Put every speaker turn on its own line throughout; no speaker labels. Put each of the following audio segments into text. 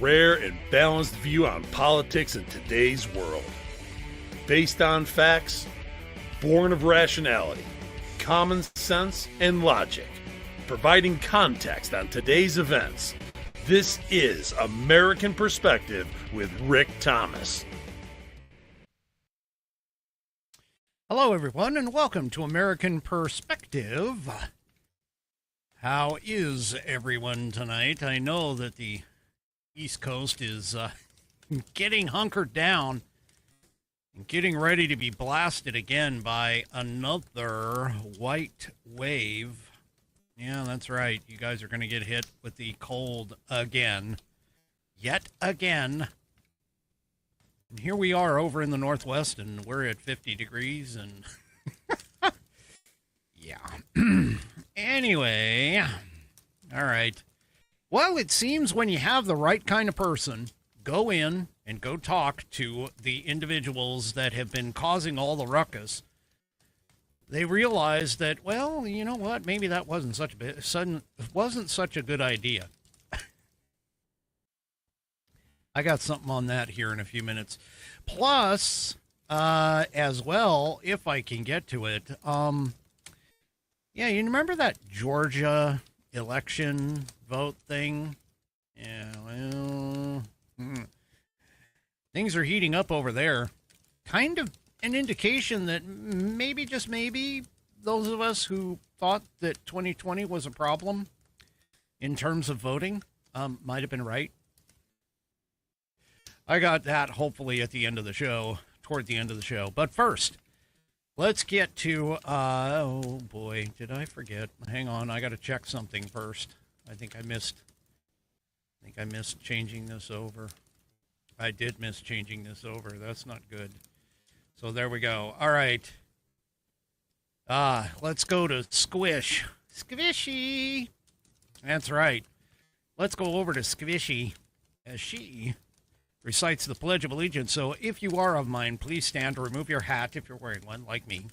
rare and balanced view on politics in today's world. Based on facts, born of rationality, common sense, and logic, providing context on today's events. This is American Perspective with Rick Thomas.
Hello, everyone, and welcome to American Perspective. How is everyone tonight? I know that the East Coast is getting hunkered down and getting ready to be blasted again by another white wave. Yeah, that's right. You guys are going to get hit with the cold again. Yet again. And here we are over in the Northwest, and we're at 50 degrees, and yeah. Anyway, all right. Well, it seems when you have the right kind of person, go in and go talk to the individuals that have been causing all the ruckus, they realize that, well, you know what? Maybe that wasn't such a good idea. I got something on that here in a few minutes. Plus, as well, if I can get to it, yeah, you remember that Georgia election vote thing? Yeah, well, things are heating up over there. Kind of an indication that maybe, just maybe, those of us who thought that 2020 was a problem in terms of voting might have been right. I got that hopefully at the end of the show, toward the end of the show. But first, let's get to, oh boy, did I forget? Hang on, I got to check something first. I think I missed changing this over. I did miss changing this over. That's not good. So there we go. All right. Let's go to Squish. Squishy. That's right. Let's go over to Squishy as she recites the Pledge of Allegiance. So if you are of mine, please stand to remove your hat if you're wearing one, like me.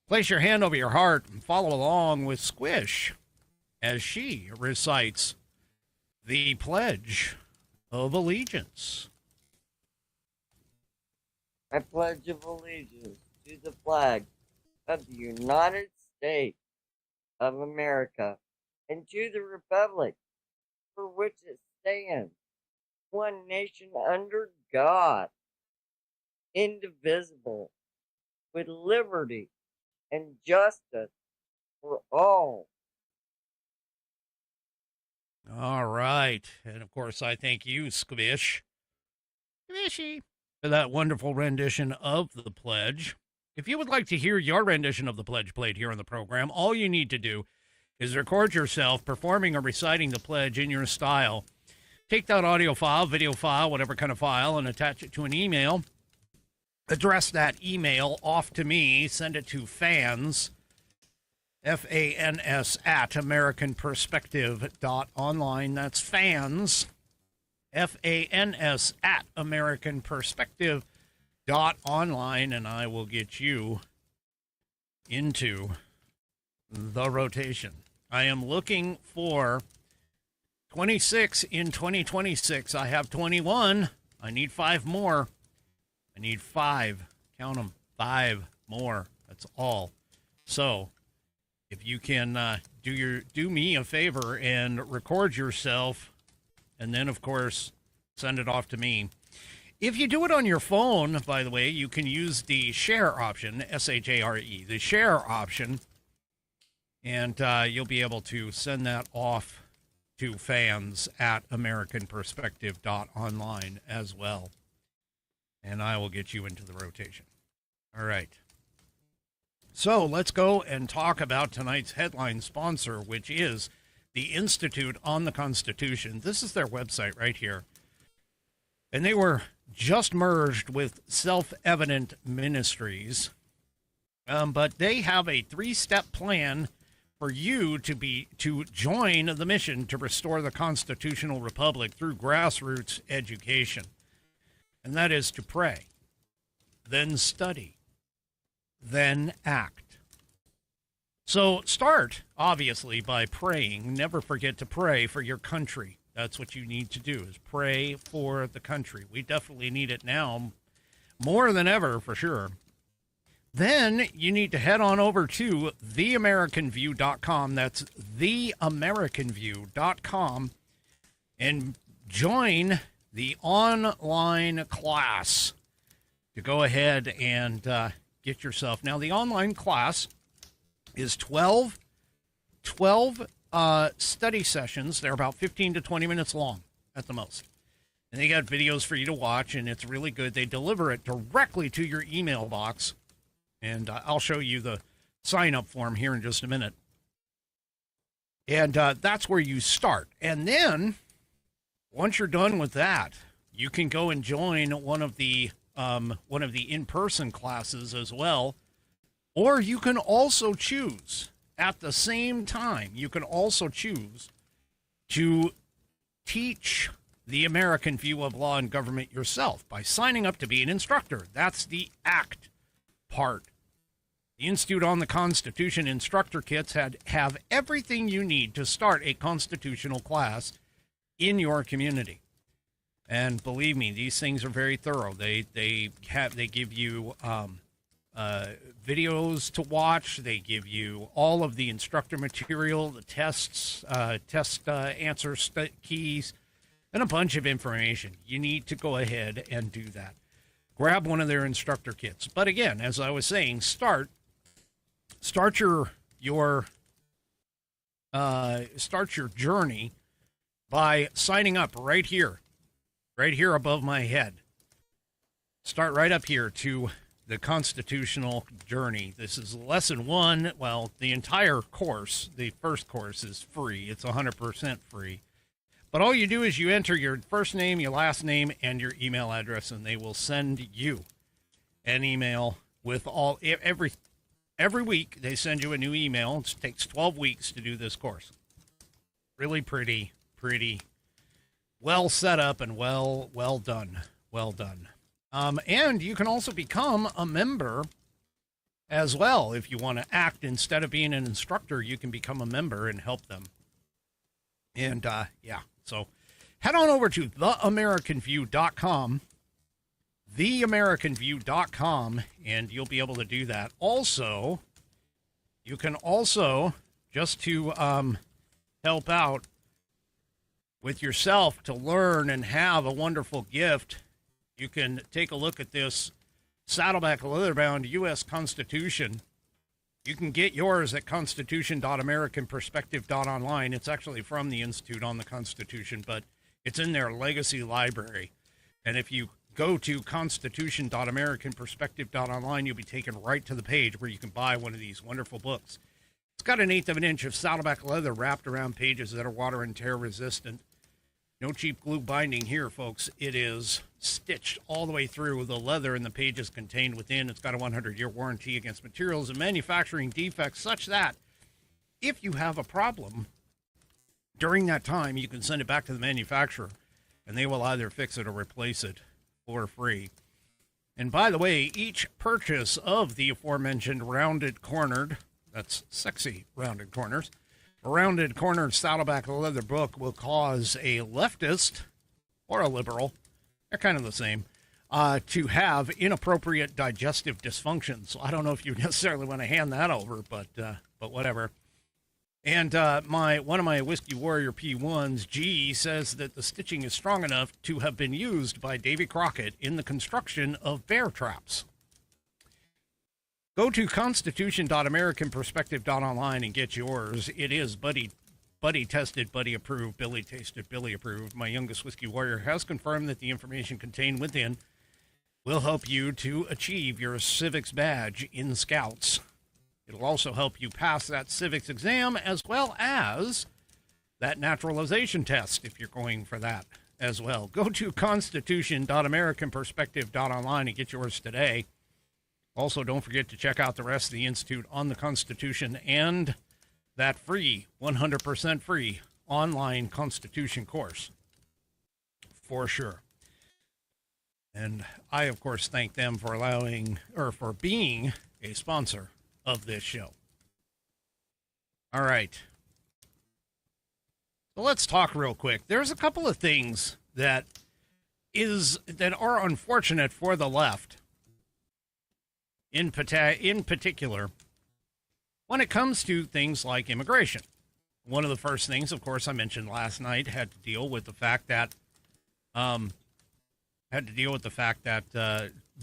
Place your hand over your heart and follow along with Squish as she recites the Pledge of Allegiance.
I pledge of allegiance to the flag of the United States of America and to the republic for which it stands, one nation under God, indivisible, with liberty and justice for all.
All right. And, of course, I thank you, Squish, Squishy, for that wonderful rendition of the pledge. If you would like to hear your rendition of the pledge played here on the program, all you need to do is record yourself performing or reciting the pledge in your style. Take that audio file, video file, whatever kind of file, and attach it to an email. Address that email off to me. Send it to fans, F-A-N-S, at AmericanPerspective.online. That's fans, F-A-N-S, at AmericanPerspective.online, and I will get you into the rotation. I am looking for 26 in 2026. I have 21. I need 5 more. I need 5. Count them. 5 more. That's all. So, if you can do me a favor and record yourself, and then, of course, send it off to me. If you do it on your phone, by the way, you can use the share option, S-H-A-R-E, the share option, and you'll be able to send that off to fans at AmericanPerspective.online as well. And I will get you into the rotation. All right. So let's go and talk about tonight's headline sponsor, which is the Institute on the Constitution. This is their website right here. And they were just merged with Self-Evident Ministries. But they have a 3-step plan for you to join the mission to restore the constitutional republic through grassroots education. And that is to pray, then study, then act. So start, obviously, by praying. Never forget to pray for your country, That's what you need to do, is pray for the country. We definitely need it now more than ever, for sure. Then you need to head on over to theamericanview.com. That's theamericanview.com and join the online class to go ahead and get yourself. Now, the online class is 12 study sessions. They're about 15 to 20 minutes long at the most. And they got videos for you to watch, and it's really good. They deliver it directly to your email box. And I'll show you the sign-up form here in just a minute. And that's where you start. And then, once you're done with that, you can go and join one of the in-person classes as well. Or you can also choose, at the same time, you can also choose to teach the American view of law and government yourself by signing up to be an instructor. That's the ACT part. The Institute on the Constitution instructor kits have everything you need to start a constitutional class in your community. And believe me, these things are very thorough. They give you videos to watch. They give you all of the instructor material, the tests, answer keys, and a bunch of information. You need to go ahead and do that. Grab one of their instructor kits. But again, as I was saying, start your journey by signing up right here above my head. Start right up here to the constitutional journey. This is lesson 1. Well, the entire course, the first course, is free. It's 100% free. But all you do is you enter your first name, your last name, and your email address, and they will send you an email with all every week. They send you a new email. It takes 12 weeks to do this course. Really pretty well set up and well done. And you can also become a member as well. If you want to act instead of being an instructor, you can become a member and help them. And so head on over to theamericanview.com, theamericanview.com, and you'll be able to do that. Also, you can also, just to help out with yourself to learn and have a wonderful gift, you can take a look at this Saddleback leather-bound U.S. Constitution. You can get yours at constitution.americanperspective.online. It's actually from the Institute on the Constitution, but it's in their legacy library. And if you go to constitution.americanperspective.online, you'll be taken right to the page where you can buy one of these wonderful books. It's got 1/8 of an inch of Saddleback leather wrapped around pages that are water and tear resistant. No cheap glue binding here, folks. It is stitched all the way through. The leather and the pages contained within. It's got a 100-year warranty against materials and manufacturing defects, such that if you have a problem during that time, you can send it back to the manufacturer, and they will either fix it or replace it for free. And by the way, each purchase of the aforementioned rounded cornered, that's sexy rounded corners, a rounded cornered Saddleback leather book will cause a leftist or a liberal, they're kind of the same, to have inappropriate digestive dysfunction. So I don't know if you necessarily want to hand that over, but whatever. And one of my Whiskey Warrior P1s, G, says that the stitching is strong enough to have been used by Davy Crockett in the construction of bear traps. Go to constitution.americanperspective.online and get yours. It is buddy tested, buddy approved, Billy tasted, Billy approved. My youngest Whiskey Warrior has confirmed that the information contained within will help you to achieve your civics badge in Scouts. It'll also help you pass that civics exam as well as that naturalization test if you're going for that as well. Go to constitution.americanperspective.online and get yours today. Also, don't forget to check out the rest of the Institute on the Constitution and that free, 100% free online Constitution course. For sure. And I, of course, thank them for for being a sponsor of this show. All right. So let's talk real quick. There's a couple of things that are unfortunate for the left, in particular, when it comes to things like immigration. One of the first things, of course, I mentioned last night had to deal with the fact that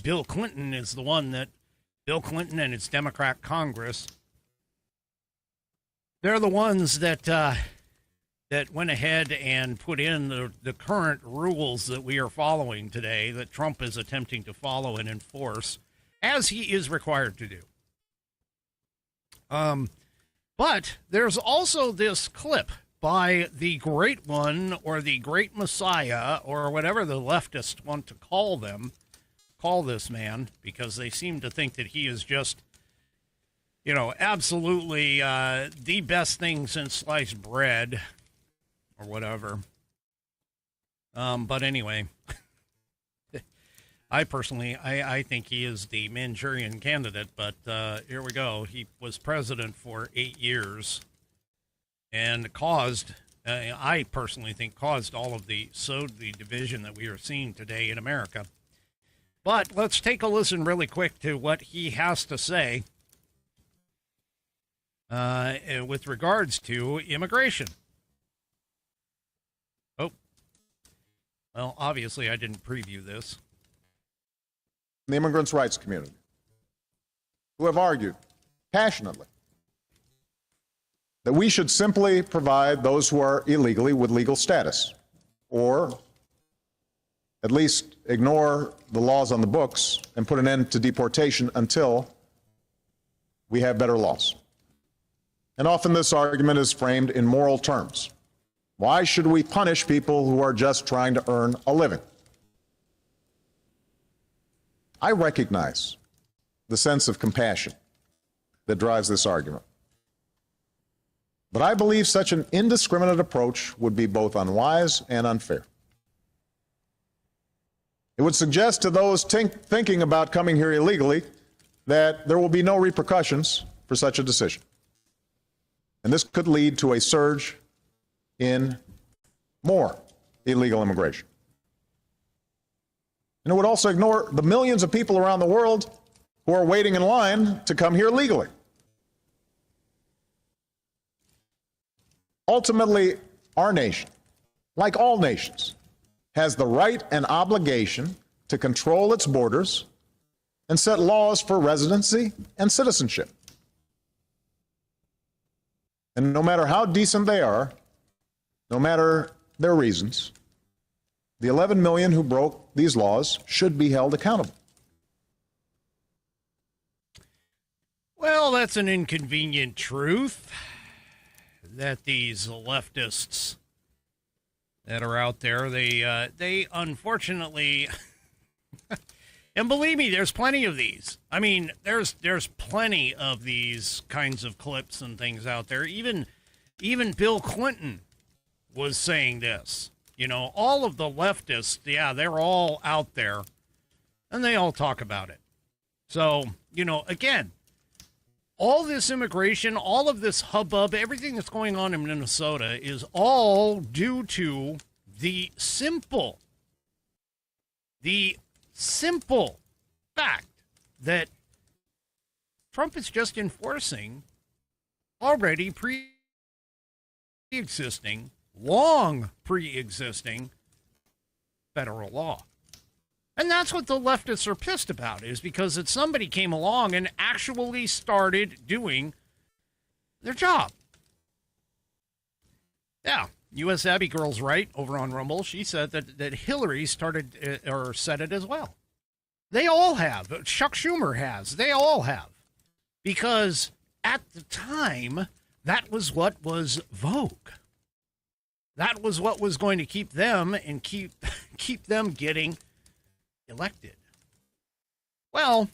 Bill Clinton is the one that Bill Clinton and his Democrat Congress. They're the ones that went ahead and put in the current rules that we are following today, that Trump is attempting to follow and enforce, as he is required to do. But there's also this clip by the great one, or the great messiah, or whatever the leftists want to call this man, because they seem to think that he is just, absolutely the best thing since sliced bread, or whatever. But anyway, I personally think he is the Manchurian candidate, but here we go. He was president for 8 years and I personally think sowed the division that we are seeing today in America. But let's take a listen really quick to what he has to say with regards to immigration. Oh, well, obviously I didn't preview this.
The immigrants' rights community, who have argued passionately that we should simply provide those who are illegally with legal status, or at least ignore the laws on the books and put an end to deportation until we have better laws. And often this argument is framed in moral terms. Why should we punish people who are just trying to earn a living? I recognize the sense of compassion that drives this argument. But I believe such an indiscriminate approach would be both unwise and unfair. It would suggest to those thinking about coming here illegally that there will be no repercussions for such a decision. And this could lead to a surge in more illegal immigration. And it would also ignore the millions of people around the world who are waiting in line to come here legally. Ultimately, our nation, like all nations, has the right and obligation to control its borders and set laws for residency and citizenship. And no matter how decent they are, no matter their reasons, the 11 million who broke these laws should be held accountable.
Well, that's an inconvenient truth that these leftists that are out there, they unfortunately, and believe me, there's plenty of these. I mean, there's plenty of these kinds of clips and things out there. Even Bill Clinton was saying this. All of the leftists, yeah, they're all out there, and they all talk about it. So, again, all this immigration, all of this hubbub, everything that's going on in Minnesota is all due to the simple fact that Trump is just enforcing already long pre-existing federal law. And that's what the leftists are pissed about, is because that somebody came along and actually started doing their job. Yeah, U.S. Abby Girl's right over on Rumble. She said that Hillary started or said it as well. They all have. Chuck Schumer has. They all have. Because at the time, that was what was vogue. That was what was going to keep them and keep them getting elected. Well,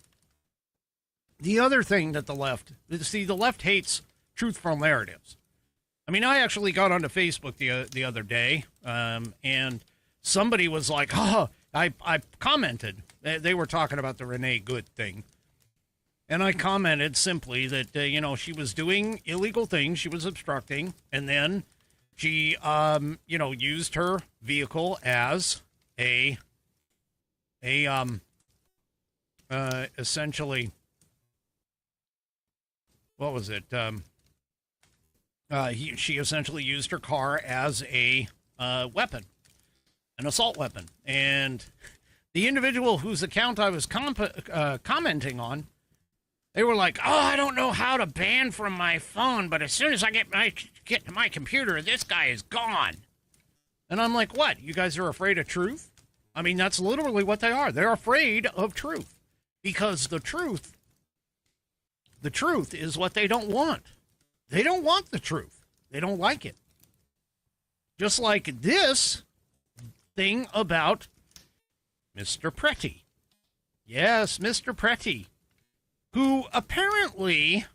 the other thing that the left hates truthful narratives. I mean, I actually got onto Facebook the other day, and somebody was like, I commented. They were talking about the Renee Good thing. And I commented simply that, she was doing illegal things. She was obstructing. And then She, used her vehicle as essentially, what was it? She essentially used her car as a weapon, an assault weapon. And the individual whose account I was commenting on, they were like, "Oh, I don't know how to ban from my phone, but as soon as I get to my computer, this guy is gone." And I'm like, "What? You guys are afraid of truth?" I mean, that's literally what they are. They're afraid of truth because the truth is what they don't want. They don't want the truth. They don't like it. Just like this thing about Mr. Pretty. Yes, Mr. Pretty, who apparently,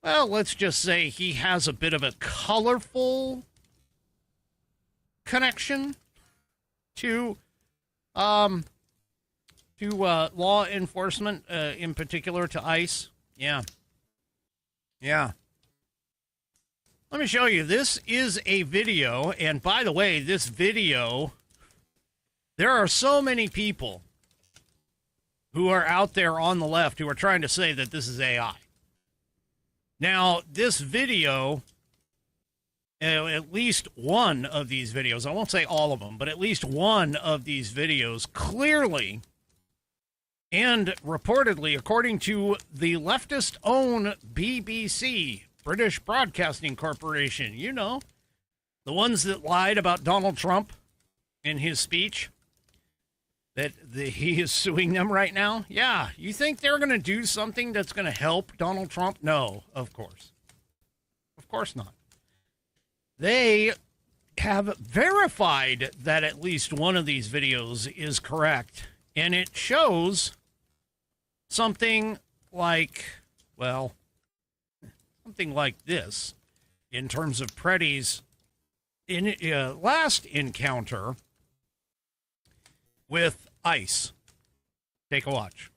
let's just say he has a bit of a colorful connection to law enforcement, in particular to ICE. Yeah. Let me show you. This is a video, and by the way, this video, there are so many people who are out there on the left who are trying to say that this is AI. Now, this video, at least one of these videos, I won't say all of them, but at least one of these videos clearly and reportedly, according to the leftist-owned BBC, British Broadcasting Corporation, the ones that lied about Donald Trump in his speech, that he is suing them right now. Yeah, you think they're going to do something that's going to help Donald Trump? No, of course. Of course not. They have verified that at least one of these videos is correct, and it shows something like, something like this in terms of Pretty's last encounter with ICE. Take a watch.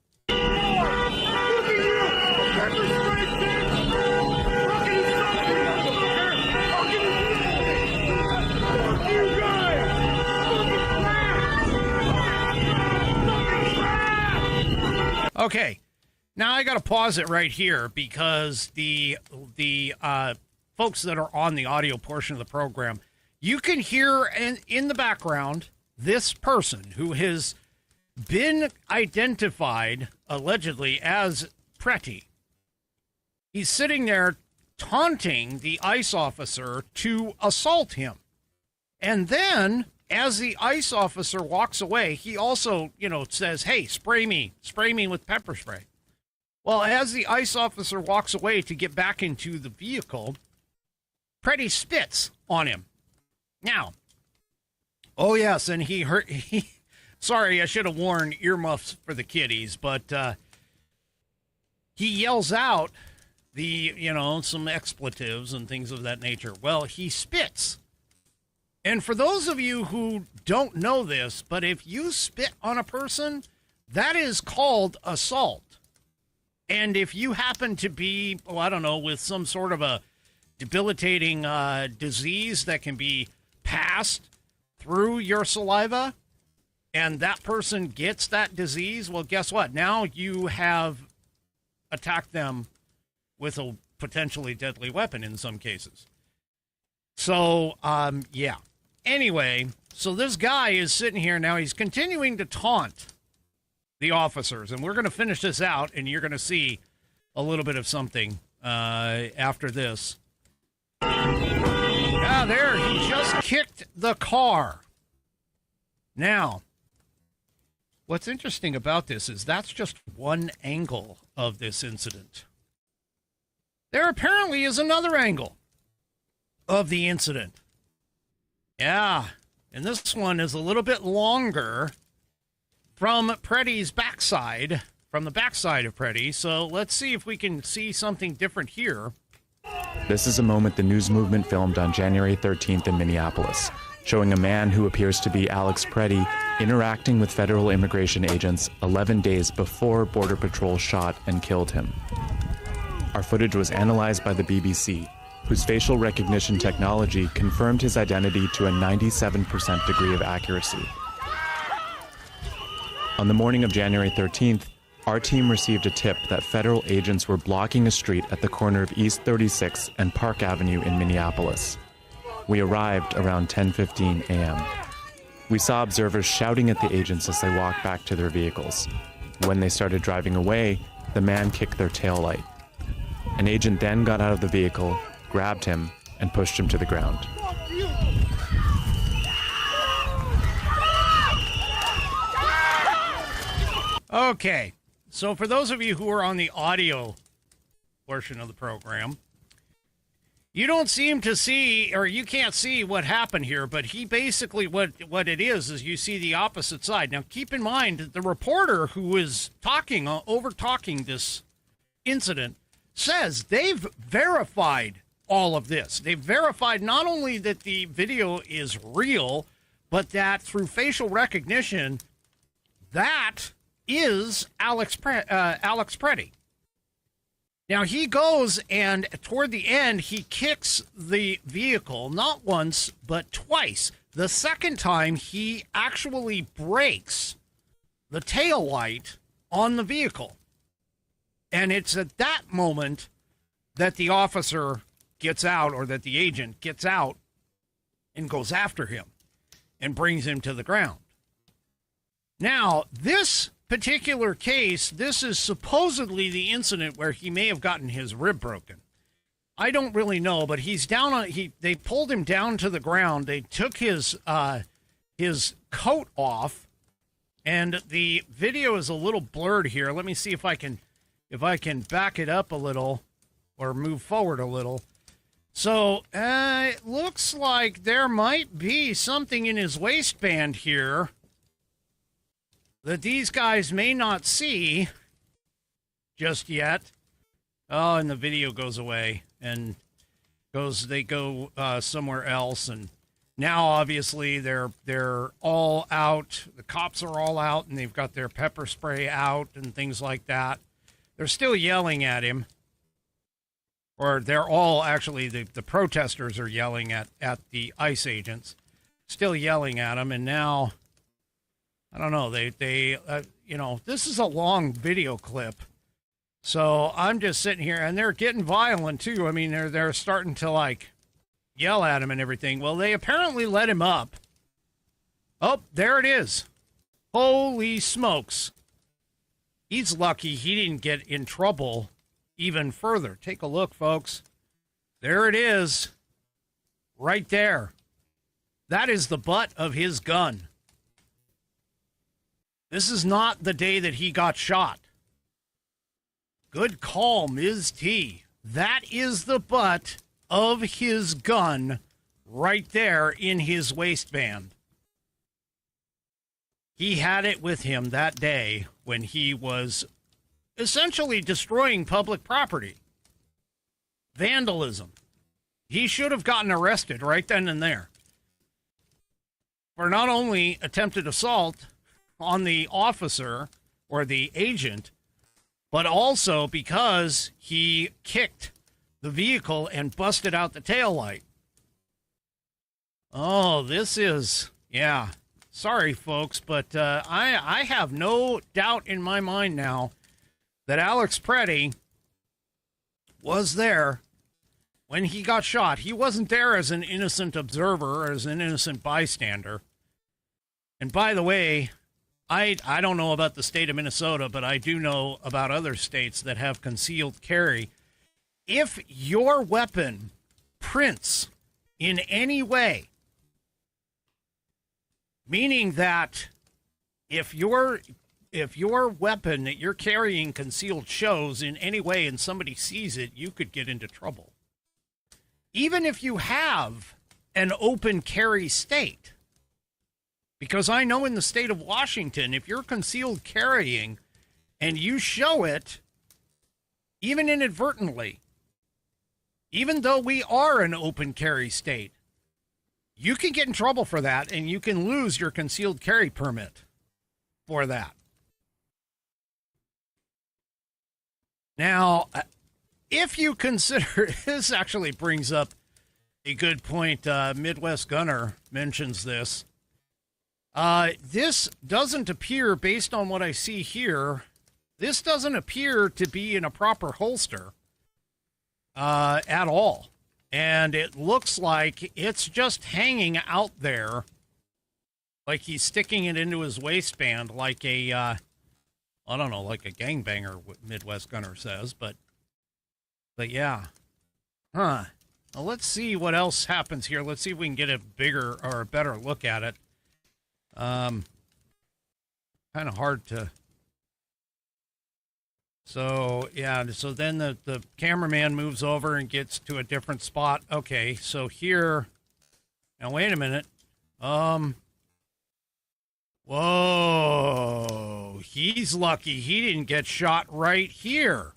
Okay, now I got to pause it right here because the folks that are on the audio portion of the program, you can hear in the background this person who has been identified allegedly as Pretty. He's sitting there taunting the ICE officer to assault him. And then, as the ICE officer walks away, he also, says, "Hey, spray me with pepper spray." Well, as the ICE officer walks away to get back into the vehicle, Pretty spits on him. Now, oh yes, and sorry, I should have worn earmuffs for the kiddies, but he yells out some expletives and things of that nature. Well, he spits. And for those of you who don't know this, but if you spit on a person, that is called assault. And if you happen to be, with some sort of a debilitating disease that can be passed through your saliva, and that person gets that disease, well, guess what? Now you have attacked them with a potentially deadly weapon in some cases. So, yeah. Anyway, so this guy is sitting here now. He's continuing to taunt the officers, and we're going to finish this out, and you're going to see a little bit of something after this. Ah, there, he just kicked the car. Now, what's interesting about this is that's just one angle of this incident. There apparently is another angle of the incident. Yeah, and this one is a little bit longer from Pretty's backside, from the backside of Pretty. So let's see if we can see something different here.
This is a moment the news movement filmed on January 13th in Minneapolis, showing a man who appears to be Alex Pretty interacting with federal immigration agents 11 days before Border Patrol shot and killed him. Our footage was analyzed by the BBC. whose facial recognition technology confirmed his identity to a 97% degree of accuracy. On the morning of January 13th, our team received a tip that federal agents were blocking a street at the corner of East 36th and Park Avenue in Minneapolis. We arrived around 10:15 a.m. We saw observers shouting at the agents as they walked back to their vehicles. When they started driving away, the man kicked their taillight. An agent then got out of the vehicle, grabbed him, and pushed him to the ground.
Okay, so for those of you who are on the audio portion of the program, you don't seem to see, or you can't see what happened here, but he basically, what it is you see the opposite side. Now, keep in mind, the reporter who is talking, over-talking this incident, says they've verified all of this. They've verified not only that the video is real, but that through facial recognition, that is Alex Preddy. Now, he goes and toward the end, he kicks the vehicle not once, but twice. The second time, he actually breaks the tail light on the vehicle. And it's at that moment that the officer gets out, or that the agent gets out and goes after him and brings him to the ground. Now, this particular case, this is supposedly the incident where he may have gotten his rib broken. I don't really know, but he's down on, they pulled him down to the ground. They took his coat off, and the video is a little blurred here. Let me see if I can back it up a little or move forward a little. So it looks like there might be something in his waistband here that these guys may not see just yet. Oh, and the video goes away and they go somewhere else. And now obviously they're all out. The cops are all out, and they've got their pepper spray out and things like that. They're still yelling at him. Or they're all actually, the protesters are yelling at the ICE agents, still yelling at him. And now, I don't know, this is a long video clip. So I'm just sitting here, and they're getting violent too. I mean, they're starting to like yell at him and everything. Well, they apparently let him up. Oh, there it is. Holy smokes. He's lucky he didn't get in trouble even further. Take a look, folks. There it is. Right there. That is the butt of his gun. This is not the day that he got shot. Good call, Ms. T. That is the butt of his gun right there in his waistband. He had it with him that day when he was essentially destroying public property. Vandalism. He should have gotten arrested right then and there for not only attempted assault on the officer or the agent, but also because he kicked the vehicle and busted out the taillight. Oh, this is, yeah. Sorry, folks, but I have no doubt in my mind now that Alex Preddy was there when he got shot. He wasn't there as an innocent observer or as an innocent bystander. And by the way, I don't know about the state of Minnesota, but I do know about other states that have concealed carry. If your weapon prints in any way, meaning that if your weapon that you're carrying concealed shows in any way and somebody sees it, you could get into trouble. Even if you have an open carry state. Because I know in the state of Washington, if you're concealed carrying and you show it, even inadvertently, even though we are an open carry state, you can get in trouble for that, and you can lose your concealed carry permit for that. Now, if you consider, this actually brings up a good point. Midwest Gunner mentions this. This doesn't appear, based on what I see here, this doesn't appear to be in a proper holster at all. And it looks like it's just hanging out there, like he's sticking it into his waistband like a, I don't know, like a gangbanger, what Midwest Gunner says, but yeah. Huh. Well, let's see what else happens here. Let's see if we can get a bigger or a better look at it. Kind of hard to... So, yeah, so then the cameraman moves over and gets to a different spot. Okay, so here... Now, wait a minute. Whoa. He's lucky he didn't get shot right here.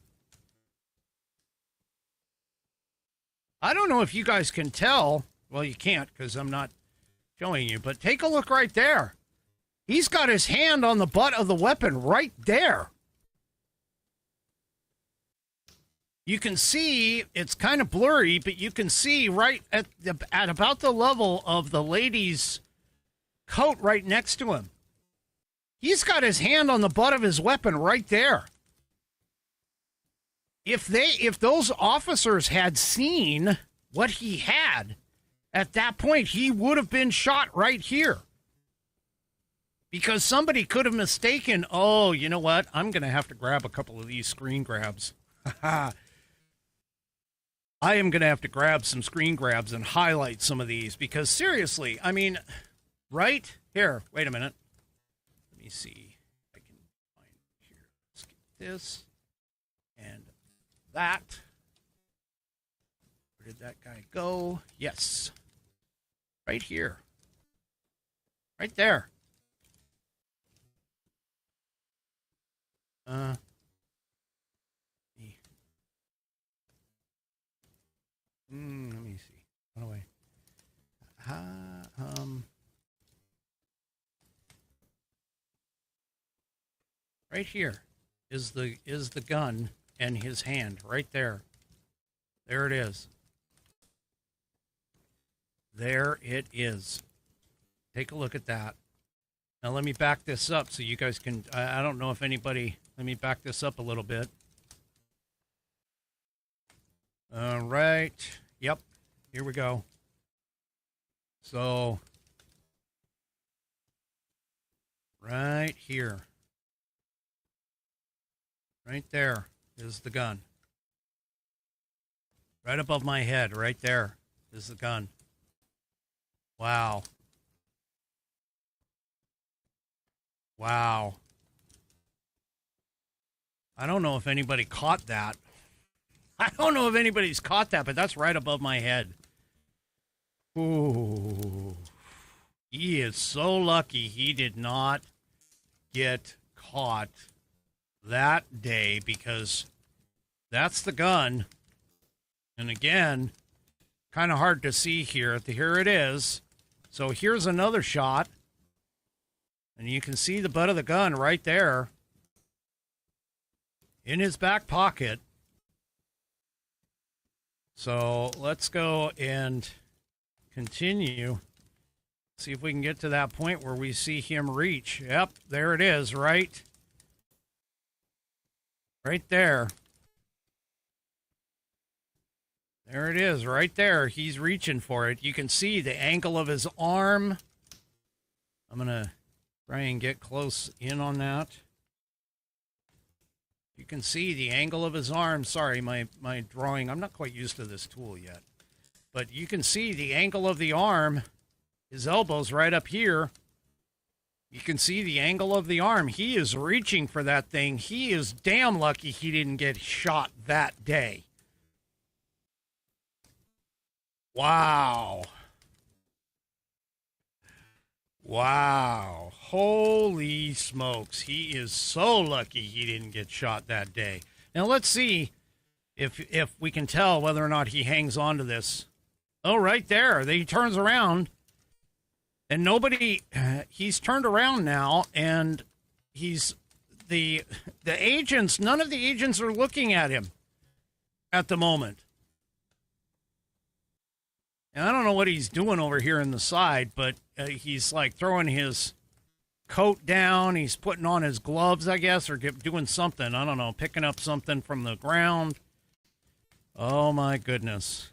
I don't know if you guys can tell. Well, you can't because I'm not showing you. But take a look right there. He's got his hand on the butt of the weapon right there. You can see, it's kind of blurry, but you can see right at about the level of the lady's coat right next to him. He's got his hand on the butt of his weapon right there. If those officers had seen what he had at that point, he would have been shot right here. Because somebody could have mistaken, oh, you know what? I'm going to have to grab a couple of these screen grabs. I am going to have to grab some screen grabs and highlight some of these because seriously, I mean, right here, wait a minute. Let me see if I can find here. Let's get this and that. Where did that guy go? Yes. Right here. Right there. Let me see. What do right here is the gun and his hand right there. There it is. There it is. Take a look at that. Now let me back this up so you guys can, I don't know if anybody, let me back this up a little bit. All right. Yep. Here we go. So, right here. Right there is the gun. Right above my head, right there is the gun. Wow. Wow. I don't know if anybody caught that. I don't know if anybody's caught that, but that's right above my head. Ooh. He is so lucky he did not get caught that day because that's the gun. And again, kind of hard to see here. Here it is. So here's another shot. And you can see the butt of the gun right there in his back pocket. So let's go and continue. See if we can get to that point where we see him reach. Yep, there it is, right? Right there. There it is, right there. He's reaching for it. You can see the angle of his arm. I'm going to try and get close in on that. You can see the angle of his arm. Sorry, my drawing, I'm not quite used to this tool yet. But you can see the angle of the arm. His elbow's right up here. You can see the angle of the arm. He is reaching for that thing. He is damn lucky he didn't get shot that day. Wow. Wow. Holy smokes. He is so lucky he didn't get shot that day. Now let's see if we can tell whether or not he hangs on to this. Oh, right there. He turns around and nobody, he's turned around now and he's, the agents, none of the agents are looking at him. at the moment. And I don't know what he's doing over here in the side, but he's like throwing his coat down. He's putting on his gloves, I guess, or doing something. I don't know, picking up something from the ground. Oh, my goodness.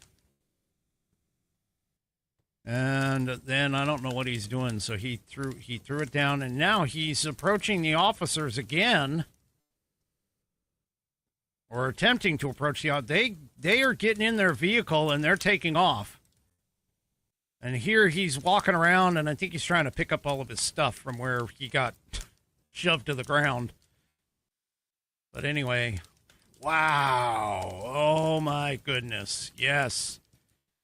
And then I don't know what he's doing. So he threw it down, and now he's approaching the officers again, or attempting to approach the. They are getting in their vehicle and they're taking off. And here he's walking around, and I think he's trying to pick up all of his stuff from where he got shoved to the ground. But anyway, wow. Oh, my goodness. Yes.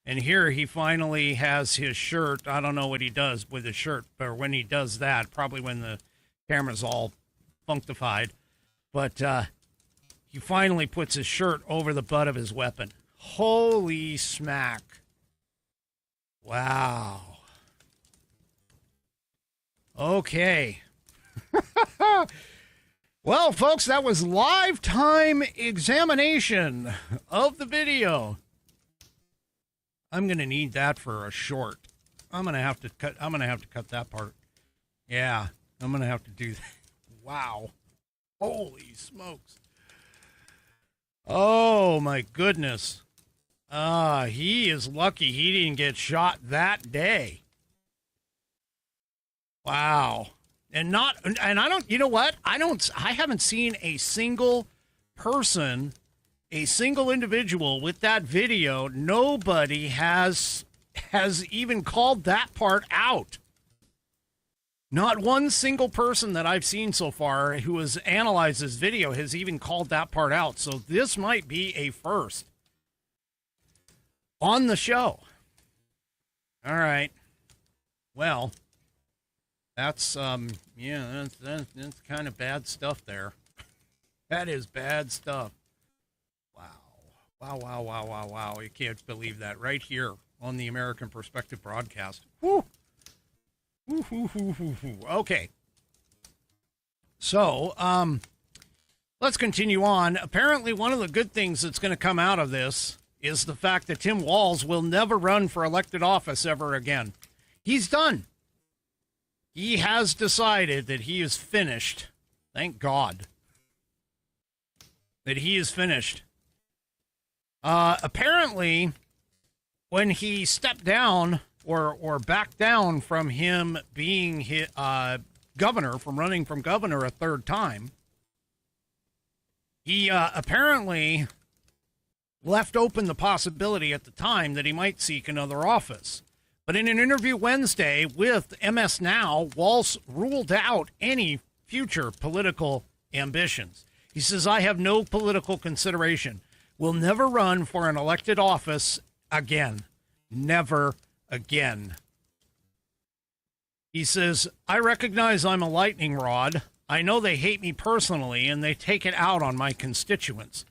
And here he finally has his shirt. I don't know what he does with his shirt, or when he does that, probably when the camera's all functified. But he finally puts his shirt over the butt of his weapon. Holy smack. Wow. Okay. Well, folks, that was live time examination of the video. I'm going to need that for a short. I'm going to have to cut that part. Yeah, I'm going to have to do that. Wow. Holy smokes. Oh, my goodness. He is lucky he didn't get shot that day. Wow. And I don't, you know what? I haven't seen a single person, a single individual with that video. Nobody has even called that part out. Not one single person that I've seen so far who has analyzed this video has even called that part out. So this might be a first on the show. All right. Well, that's that's kind of bad stuff there. That is bad stuff. Wow. You can't believe that right here on the American Perspective broadcast. Woo. Okay. So, let's continue on. Apparently, one of the good things that's going to come out of this is the fact that Tim Walz will never run for elected office ever again. He's done. He has decided that he is finished. Thank God that he is finished. Apparently, when he stepped down or backed down from him being governor, from running from governor a third time, he apparently left open the possibility at the time that he might seek another office. But in an interview Wednesday with MS Now, Walz ruled out any future political ambitions. He says, I have no political consideration. Will never run for an elected office again. Never again. He says, I recognize I'm a lightning rod. I know they hate me personally, and they take it out on my constituents.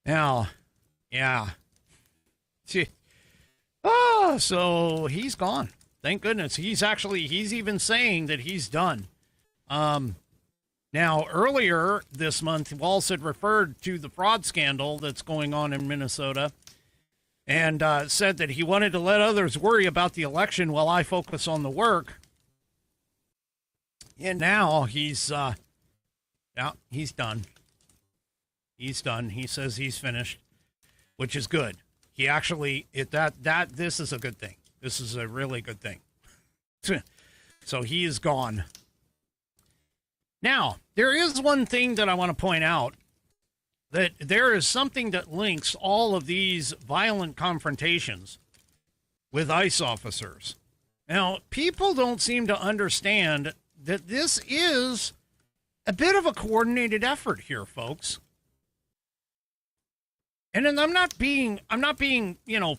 Now, yeah. So he's gone. Thank goodness. He's even saying that he's done. Now, earlier this month, Walz had referred to the fraud scandal that's going on in Minnesota and said that he wanted to let others worry about the election while I focus on the work. And now he's done. He's done. He says he's finished, which is good. He actually, this is a good thing. This is a really good thing. So he is gone. Now, there is one thing that I want to point out, that there is something that links all of these violent confrontations with ICE officers. Now, people don't seem to understand that this is a bit of a coordinated effort here, folks. And then I'm not being,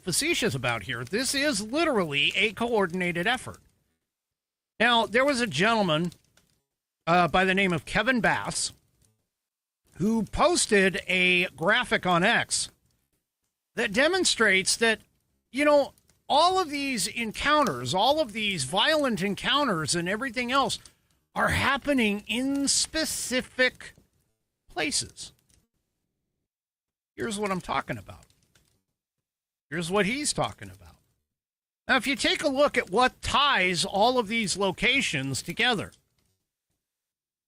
facetious about here. This is literally a coordinated effort. Now, there was a gentleman by the name of Kevin Bass who posted a graphic on X that demonstrates that, all of these encounters, all of these violent encounters and everything else are happening in specific places. Here's what I'm talking about. Here's what he's talking about. Now, if you take a look at what ties all of these locations together,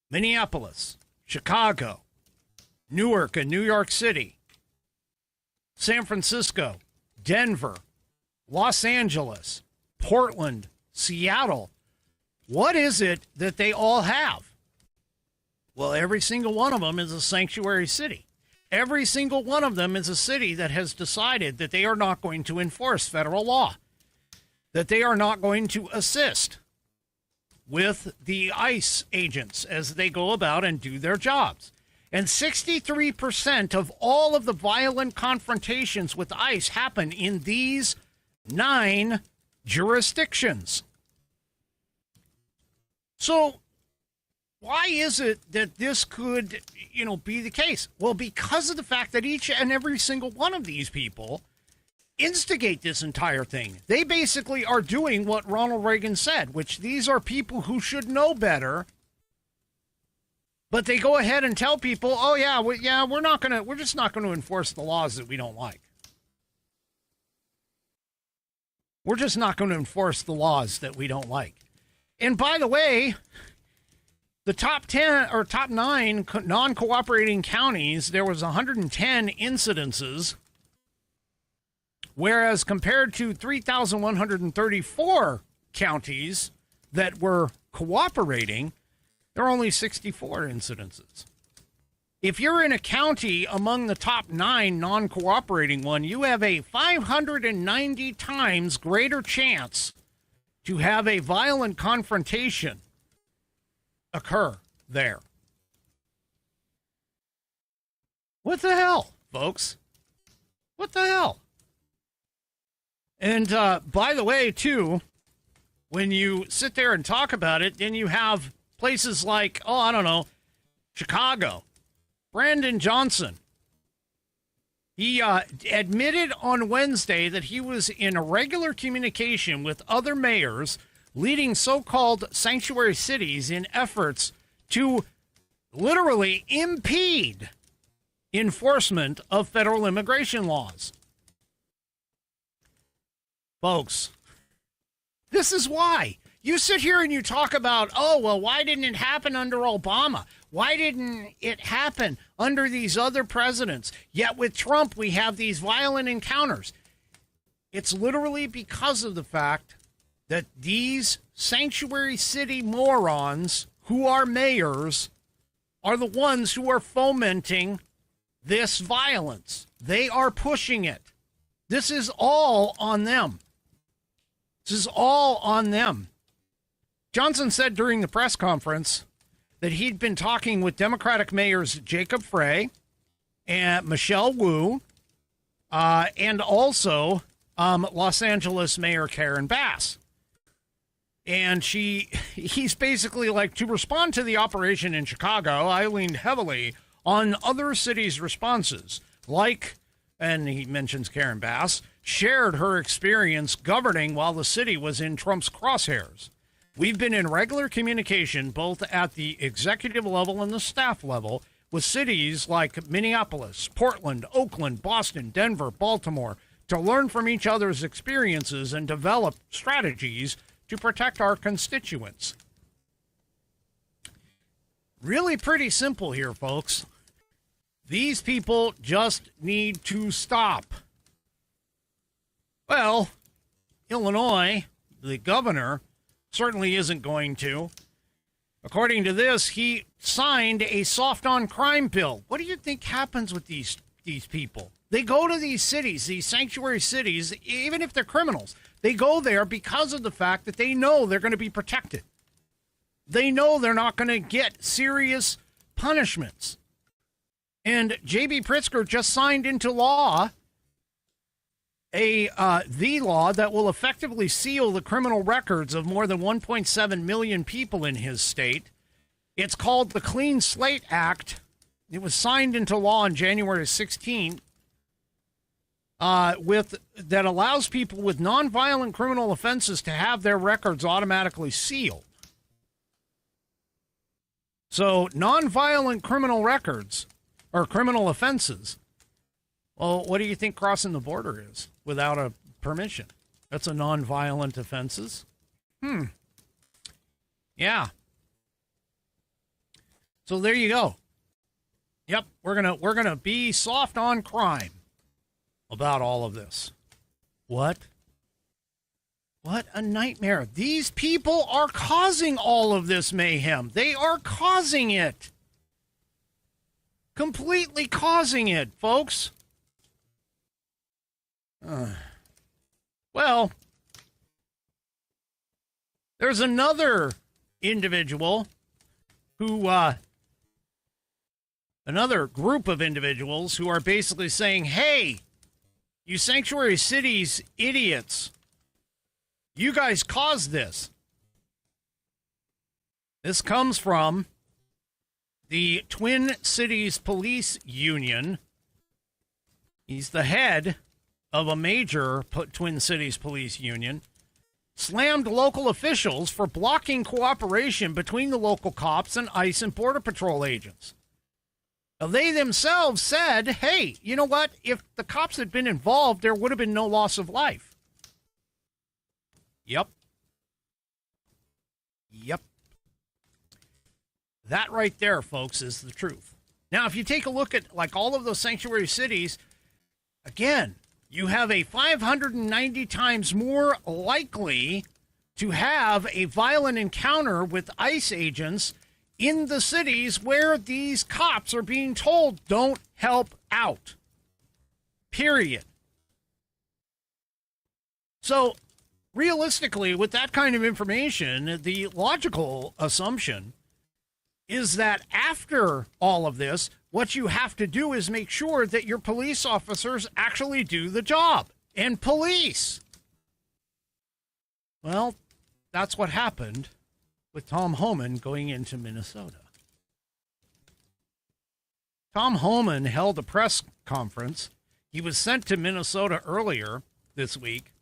Minneapolis, Chicago, Newark and New York City, San Francisco, Denver, Los Angeles, Portland, Seattle, what is it that they all have? Well, every single one of them is a sanctuary city. Every single one of them is a city that has decided that they are not going to enforce federal law, that they are not going to assist with the ICE agents as they go about and do their jobs. And 63% of all of the violent confrontations with ICE happen in these 9 jurisdictions. So why is it that this could, be the case? Well, because of the fact that each and every single one of these people instigate this entire thing. They basically are doing what Ronald Reagan said, which these are people who should know better, but they go ahead and tell people, "Oh yeah, we're just not going to enforce the laws that we don't like. We're just not going to enforce the laws that we don't like." And by the way, the top 10 or top 9 non-cooperating counties, there was 110 incidences, whereas compared to 3,134 counties that were cooperating, there are only 64 incidences. If you're in a county among the top 9 non-cooperating one, you have a 590 times greater chance to have a violent confrontation occur there. What the hell, folks? What the hell? And by the way, too, when you sit there and talk about it, then you have places like, Chicago. Brandon Johnson. He admitted on Wednesday that he was in a regular communication with other mayors leading so-called sanctuary cities in efforts to literally impede enforcement of federal immigration laws. Folks, this is why. You sit here and you talk about, why didn't it happen under Obama? Why didn't it happen under these other presidents? Yet with Trump, we have these violent encounters. It's literally because of the fact that these sanctuary city morons who are mayors are the ones who are fomenting this violence. They are pushing it. This is all on them. This is all on them. Johnson said during the press conference that he'd been talking with Democratic mayors Jacob Frey and Michelle Wu, and also Los Angeles Mayor Karen Bass. And he's basically like, to respond to the operation in Chicago, I leaned heavily on other cities' responses, and he mentions Karen Bass, shared her experience governing while the city was in Trump's crosshairs. We've been in regular communication, both at the executive level and the staff level, with cities like Minneapolis, Portland, Oakland, Boston, Denver, Baltimore, to learn from each other's experiences and develop strategies to protect our constituents. Really pretty simple here, folks. These people just need to stop. Well, Illinois, the governor, certainly isn't going to. According to this, he signed a soft-on-crime bill. What do you think happens with these people? They go to these cities, these sanctuary cities, even if they're criminals. They go there because of the fact that they know they're going to be protected. They know they're not going to get serious punishments. And J.B. Pritzker just signed into law the law that will effectively seal the criminal records of more than 1.7 million people in his state. It's called the Clean Slate Act. It was signed into law on January 16th, that allows people with nonviolent criminal offenses to have their records automatically sealed. So nonviolent criminal records or criminal offenses Well, what do you think crossing the border is without a permission? That's a nonviolent offenses. Yeah. So there you go. Yep, we're gonna be soft on crime about all of this. What? What a nightmare. These people are causing all of this mayhem. They are causing it. Completely causing it, folks. Well, there's another individual who, another group of individuals who are basically saying, hey, you sanctuary cities idiots, you guys caused this. This comes from the Twin Cities Police Union. He's the head of a major Twin Cities Police Union. Slammed local officials for blocking cooperation between the local cops and ICE and Border Patrol agents. Now, they themselves said, hey, you know what? If the cops had been involved, there would have been no loss of life. Yep. That right there, folks, is the truth. Now, if you take a look at like all of those sanctuary cities, again, you have a 590 times more likely to have a violent encounter with ICE agents in the cities where these cops are being told don't help out. Period. So, realistically, with that kind of information, the logical assumption is that after all of this, what you have to do is make sure that your police officers actually do the job and police. Well, that's what happened with Tom Homan going into Minnesota. Tom Homan held a press conference. He was sent to Minnesota earlier this week,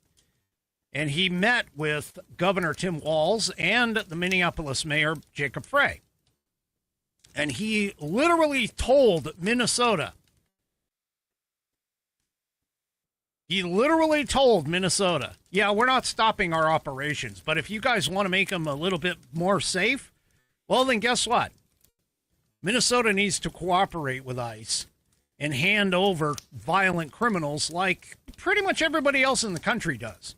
and he met with Governor Tim Walz and the Minneapolis Mayor Jacob Frey. And he literally told Minnesota, yeah, we're not stopping our operations, but if you guys want to make them a little bit more safe, well, then guess what? Minnesota needs to cooperate with ICE and hand over violent criminals like pretty much everybody else in the country does.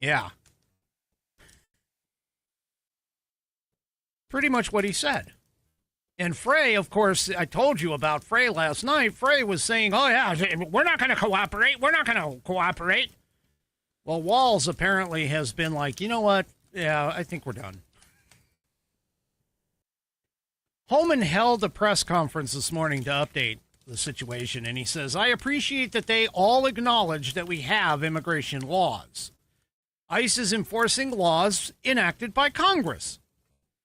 Yeah. Pretty much what he said. And Frey, of course, I told you about Frey last night. Frey was saying, oh, yeah, we're not going to cooperate. We're not going to cooperate. Well, Walz apparently has been like, you know what? Yeah, I think we're done. Homan held a press conference this morning to update the situation, and he says, I appreciate that they all acknowledge that we have immigration laws. ICE is enforcing laws enacted by Congress.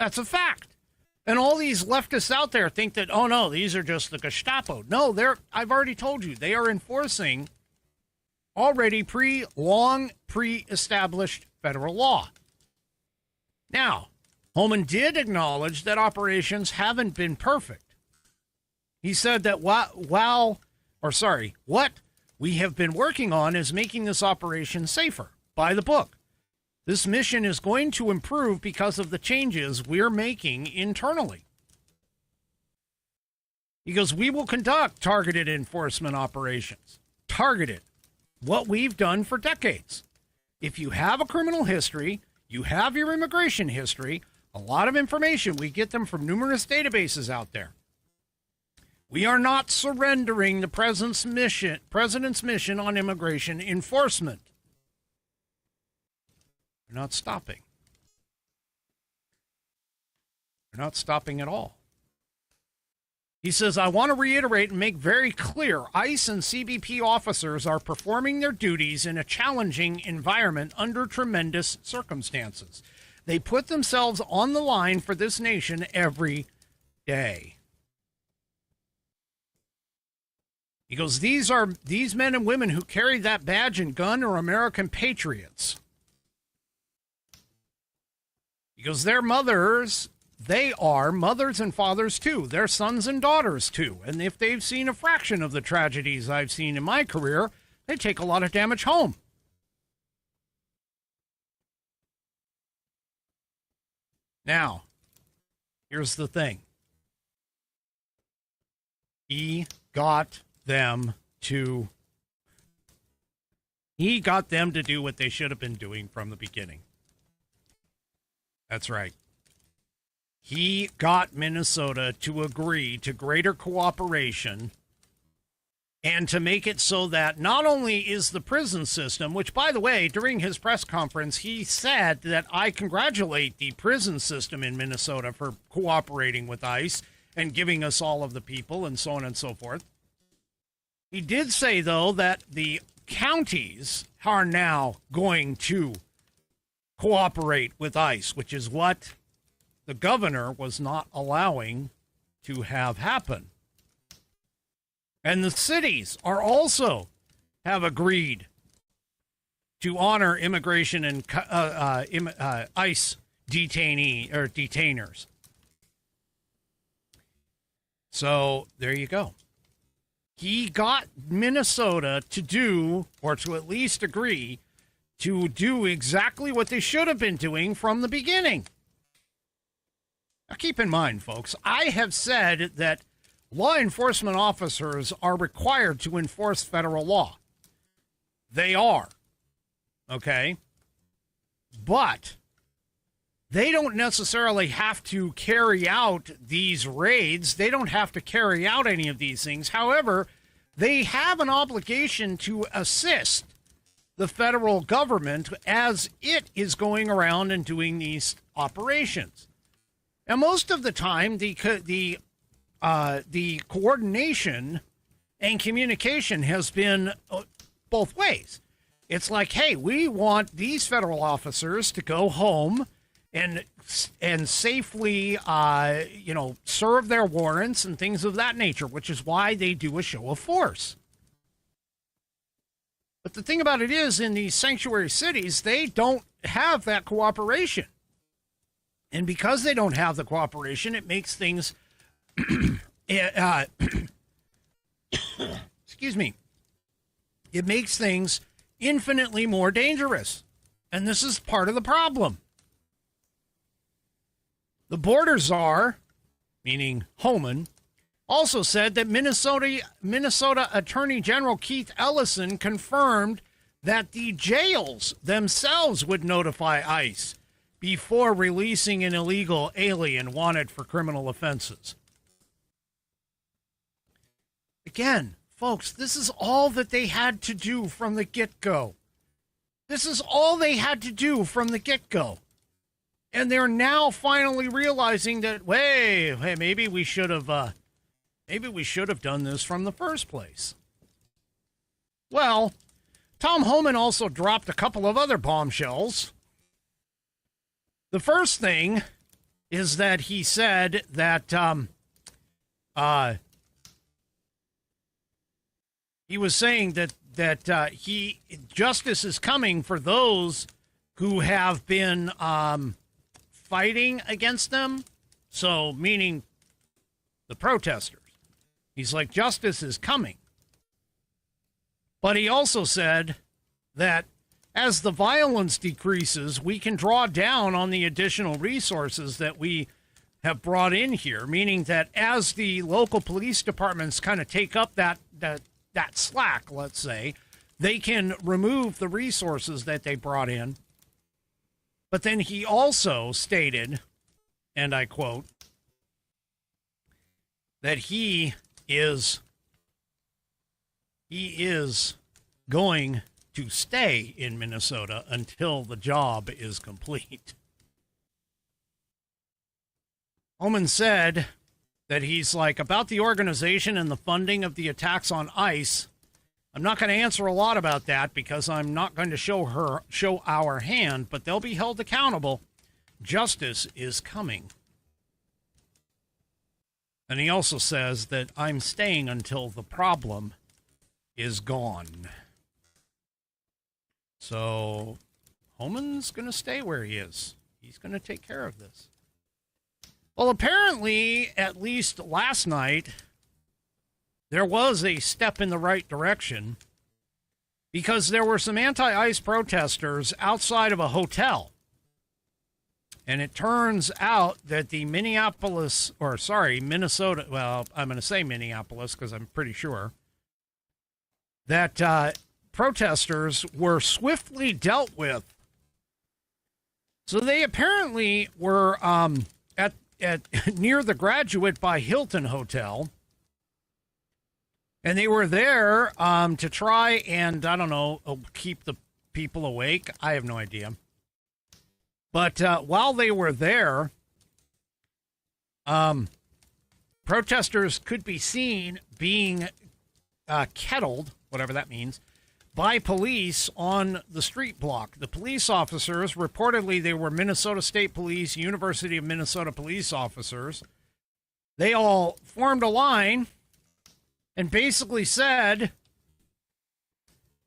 That's a fact. And all these leftists out there think that, oh, no, these are just the Gestapo. No, I've already told you, they are enforcing already long pre-established federal law. Now, Homan did acknowledge that operations haven't been perfect. He said that what we have been working on is making this operation safer, by the book. This mission is going to improve because of the changes we're making internally. He goes, we will conduct targeted enforcement operations. Targeted. What we've done for decades. If you have a criminal history, you have your immigration history, a lot of information, we get them from numerous databases out there. We are not surrendering the president's mission on immigration enforcement. We're not stopping. We're not stopping at all. He says, I want to reiterate and make very clear, ICE and CBP officers are performing their duties in a challenging environment under tremendous circumstances. They put themselves on the line for this nation every day. He goes, these men and women who carry that badge and gun are American patriots. Because their mothers they are mothers and fathers too. They're sons and daughters too. And if they've seen a fraction of the tragedies I've seen in my career, they take a lot of damage home. Now, here's the thing. He got them to do what they should have been doing from the beginning. That's right. He got Minnesota to agree to greater cooperation and to make it so that not only is the prison system, which, by the way, during his press conference, he said that I congratulate the prison system in Minnesota for cooperating with ICE and giving us all of the people and so on and so forth. He did say, though, that the counties are now going to cooperate with ICE, which is what the governor was not allowing to have happen. And the cities are also have agreed to honor immigration and ICE detainers. So there you go. He got Minnesota to do, or to at least agree, to do exactly what they should have been doing from the beginning. Now keep in mind, folks, I have said that law enforcement officers are required to enforce federal law. They are. Okay? But they don't necessarily have to carry out these raids. They don't have to carry out any of these things. However, they have an obligation to assist the federal government as it is going around and doing these operations. And most of the time, the coordination and communication has been both ways. It's like, hey, we want these federal officers to go home and safely, serve their warrants and things of that nature, which is why they do a show of force. But the thing about it is, in these sanctuary cities, they don't have that cooperation. And because they don't have the cooperation, it makes things, excuse me, it makes things infinitely more dangerous. And this is part of the problem. The border czar, meaning Homan, also said that Minnesota Attorney General Keith Ellison confirmed that the jails themselves would notify ICE before releasing an illegal alien wanted for criminal offenses. Again, folks, this is all that they had to do from the get-go. This is all they had to do from the get-go. And they're now finally realizing that, hey, maybe we should have done this from the first place. Well, Tom Homan also dropped a couple of other bombshells. The first thing is that he said that he was saying that justice is coming for those who have been fighting against them. So, meaning the protesters. He's like, justice is coming. But he also said that as the violence decreases, we can draw down on the additional resources that we have brought in here, meaning that as the local police departments kind of take up that slack, let's say, they can remove the resources that they brought in. But then he also stated, and I quote, that he is going to stay in Minnesota until the job is complete. Homan said that he's like, about the organization and the funding of the attacks on ICE, I'm not going to answer a lot about that because I'm not going to show our hand, but they'll be held accountable. Justice is coming. And he also says that I'm staying until the problem is gone. So Homan's going to stay where he is. He's going to take care of this. Well, apparently, at least last night, there was a step in the right direction because there were some anti-ICE protesters outside of a hotel. And it turns out that the Minnesota, well, I'm going to say Minneapolis because I'm pretty sure, that protesters were swiftly dealt with. So they apparently were at near the Graduate by Hilton Hotel, and they were there to try and, I don't know, keep the people awake. I have no idea. But while they were there, protesters could be seen being kettled, whatever that means, by police on the street block. The police officers, reportedly they were Minnesota State Police, University of Minnesota police officers, they all formed a line and basically said,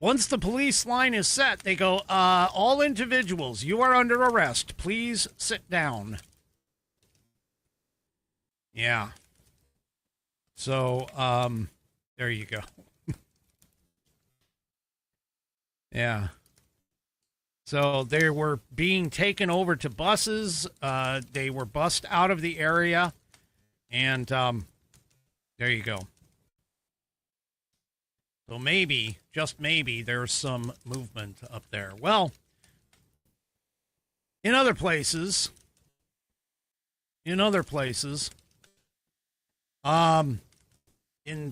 once the police line is set, they go, all individuals, you are under arrest. Please sit down. Yeah. So, there you go. Yeah. So they were being taken over to buses. They were bussed out of the area. And there you go. So maybe, just maybe, there's some movement up there. Well, in other places, in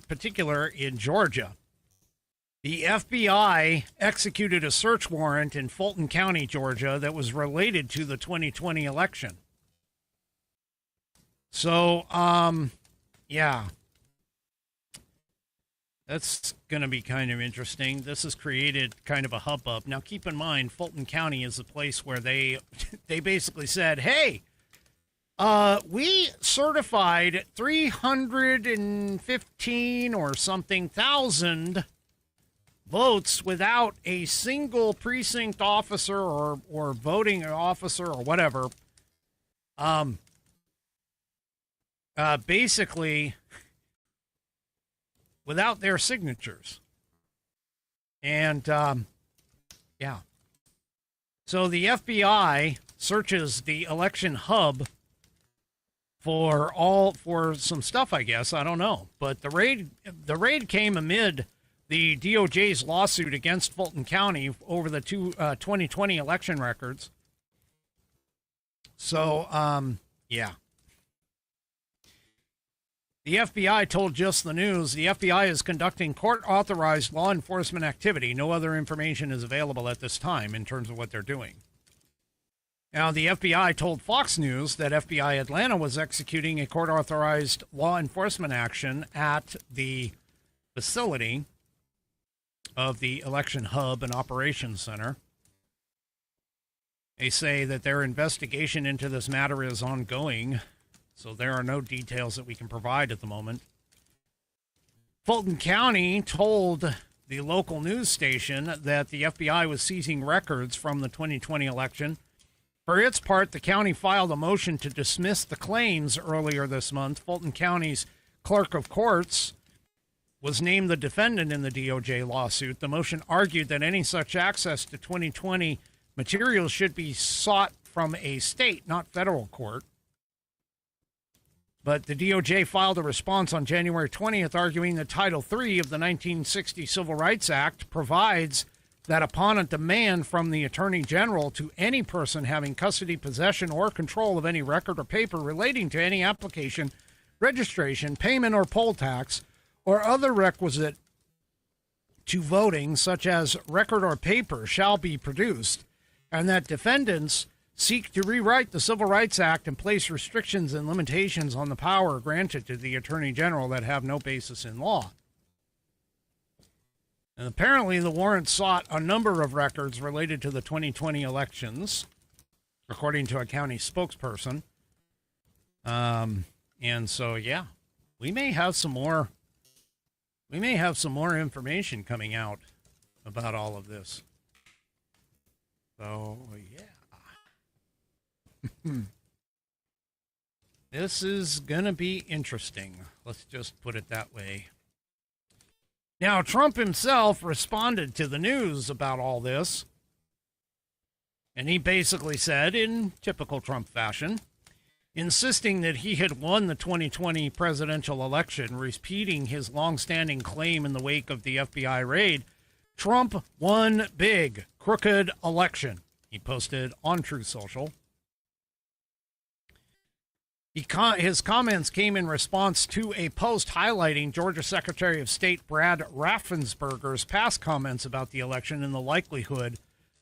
particular in Georgia, the FBI executed a search warrant in Fulton County, Georgia, that was related to the 2020 election. So, yeah. That's going to be kind of interesting. This has created kind of a hubbub. Now, keep in mind, Fulton County is the place where they basically said, hey, we certified 315 or something thousand votes without a single precinct officer or voting officer or whatever. Basically, without their signatures. And, yeah. So the FBI searches the election hub for some stuff, I guess. I don't know. But the raid came amid the DOJ's lawsuit against Fulton County over the 2020 election records. So, yeah. The FBI told Just the News the FBI is conducting court-authorized law enforcement activity. No other information is available at this time in terms of what they're doing. Now, the FBI told Fox News that FBI Atlanta was executing a court-authorized law enforcement action at the facility of the Election Hub and Operations Center. They say that their investigation into this matter is ongoing, so there are no details that we can provide at the moment. Fulton County told the local news station that the FBI was seizing records from the 2020 election. For its part, the county filed a motion to dismiss the claims earlier this month. Fulton County's clerk of courts was named the defendant in the DOJ lawsuit. The motion argued that any such access to 2020 materials should be sought from a state, not federal court. But the DOJ filed a response on January 20th arguing that Title III of the 1960 Civil Rights Act provides that upon a demand from the Attorney General to any person having custody, possession, or control of any record or paper relating to any application, registration, payment, or poll tax, or other requisite to voting, such as record or paper, shall be produced, and that defendants seek to rewrite the Civil Rights Act and place restrictions and limitations on the power granted to the Attorney General that have no basis in law. And apparently the warrant sought a number of records related to the 2020 elections, according to a county spokesperson. And so, yeah, we may have some more information coming out about all of this. So, yeah. This is going to be interesting. Let's just put it that way. Now, Trump himself responded to the news about all this. And he basically said, in typical Trump fashion, insisting that he had won the 2020 presidential election, repeating his longstanding claim in the wake of the FBI raid, Trump won big, crooked election, he posted on Truth Social. His comments came in response to a post highlighting Georgia Secretary of State Brad Raffensperger's past comments about the election and the likelihood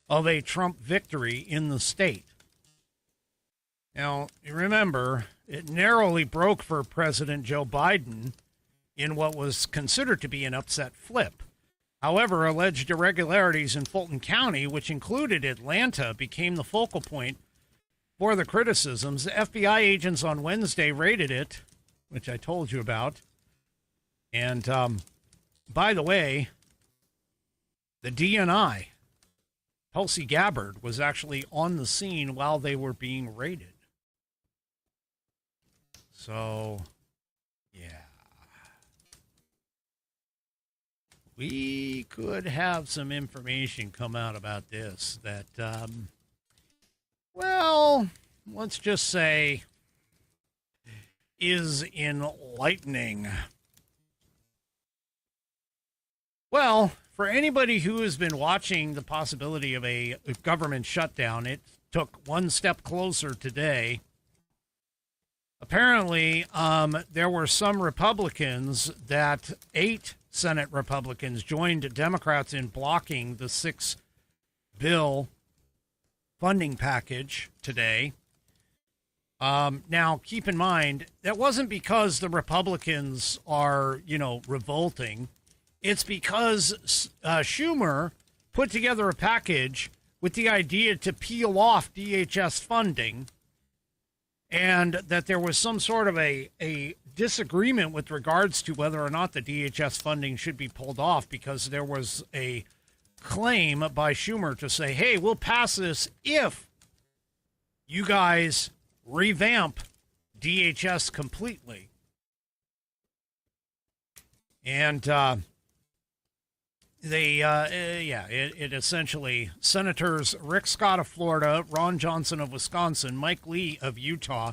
of a Trump victory in the state. Now, you remember, it narrowly broke for President Joe Biden in what was considered to be an upset flip. However, alleged irregularities in Fulton County, which included Atlanta, became the focal point for the criticisms. The FBI agents on Wednesday raided it, which I told you about. And, by the way, the DNI, Tulsi Gabbard, was actually on the scene while they were being raided. So, yeah. We could have some information come out about this that, well, let's just say is enlightening. Well, for anybody who has been watching the possibility of a government shutdown, it took one step closer today. Apparently, there were some Republicans that 8 Senate Republicans joined Democrats in blocking the 6-bill funding package today. Now, keep in mind, that wasn't because the Republicans are, revolting. It's because Schumer put together a package with the idea to peel off DHS funding, and that there was some sort of a disagreement with regards to whether or not the DHS funding should be pulled off, because there was a claim by Schumer to say, hey, we'll pass this if you guys revamp DHS completely. And it essentially, Senators Rick Scott of Florida, Ron Johnson of Wisconsin, Mike Lee of Utah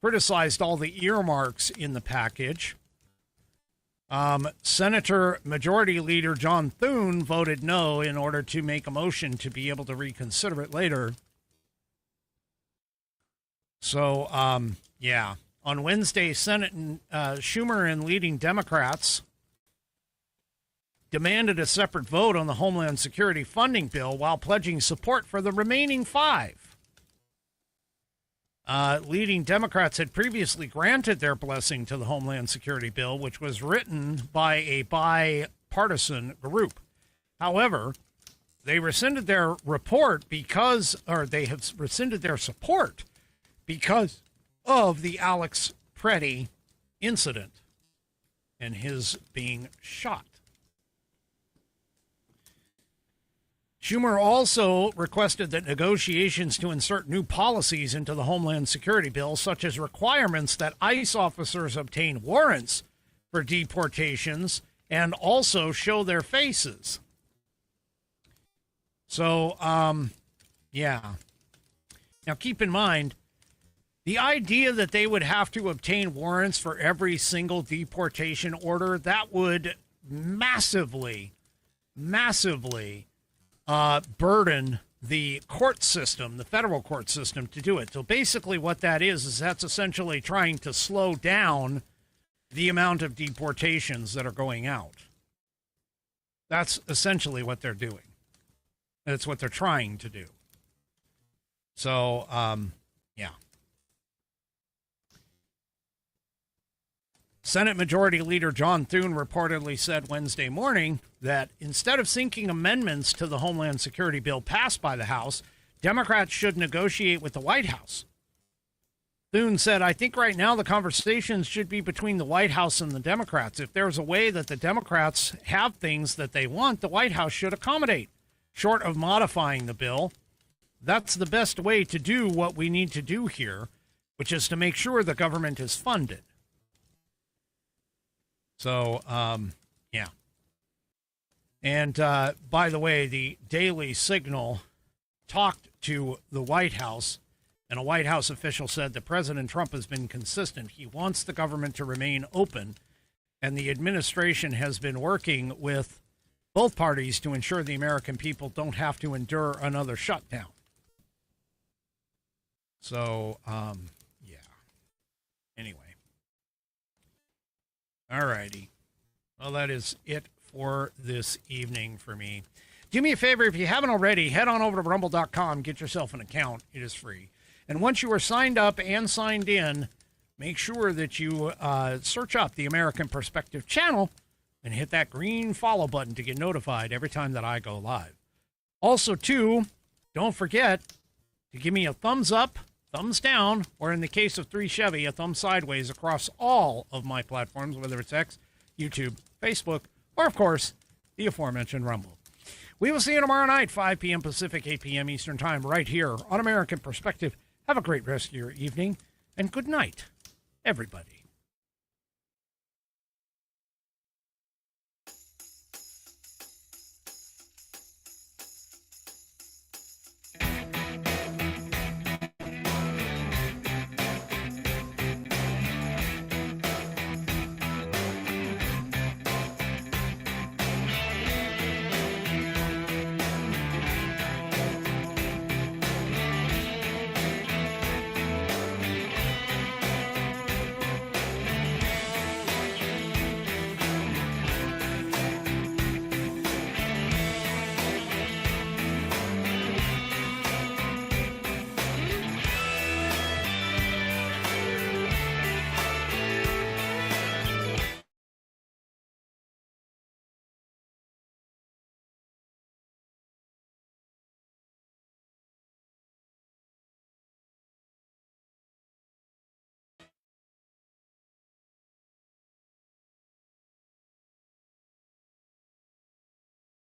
criticized all the earmarks in the package. Senator Majority Leader John Thune voted no in order to make a motion to be able to reconsider it later. So, on Wednesday, Senate Schumer and leading Democrats demanded a separate vote on the Homeland Security funding bill while pledging support for the remaining 5. Leading Democrats had previously granted their blessing to the Homeland Security bill, which was written by a bipartisan group. However, they rescinded their report they have rescinded their support because of the Alex Preddy incident and his being shot. Schumer also requested that negotiations to insert new policies into the Homeland Security bill, such as requirements that ICE officers obtain warrants for deportations and also show their faces. So, Now, keep in mind, the idea that they would have to obtain warrants for every single deportation order, that would massively burden the court system, the federal court system, to do it. So basically what that is that's essentially trying to slow down the amount of deportations that are going out. That's essentially what they're doing. That's what they're trying to do. So, Senate Majority Leader John Thune reportedly said Wednesday morning that instead of seeking amendments to the Homeland Security bill passed by the House, Democrats should negotiate with the White House. Thune said, I think right now the conversations should be between the White House and the Democrats. If there's a way that the Democrats have things that they want, the White House should accommodate. Short of modifying the bill, that's the best way to do what we need to do here. which is to make sure the government is funded. So, yeah. And by the way, the Daily Signal talked to the White House, and a White House official said that President Trump has been consistent. He wants the government to remain open, and the administration has been working with both parties to ensure the American people don't have to endure another shutdown. So, yeah. Anyway. All righty. Well, that is it for this evening for me. Do me a favor, if you haven't already, head on over to rumble.com, get yourself an account. It is free. And once you are signed up and signed in, make sure that you search up the American Perspective channel and hit that green follow button to get notified every time that I go live. Also, too, don't forget to give me a thumbs up, thumbs down, or in the case of 3 Chevy, a thumb sideways across all of my platforms, whether it's X, YouTube, Facebook, or, of course, the aforementioned Rumble. We will see you tomorrow night, 5 p.m. Pacific, 8 p.m. Eastern Time, right here on American Perspective. Have a great rest of your evening, and good night, everybody.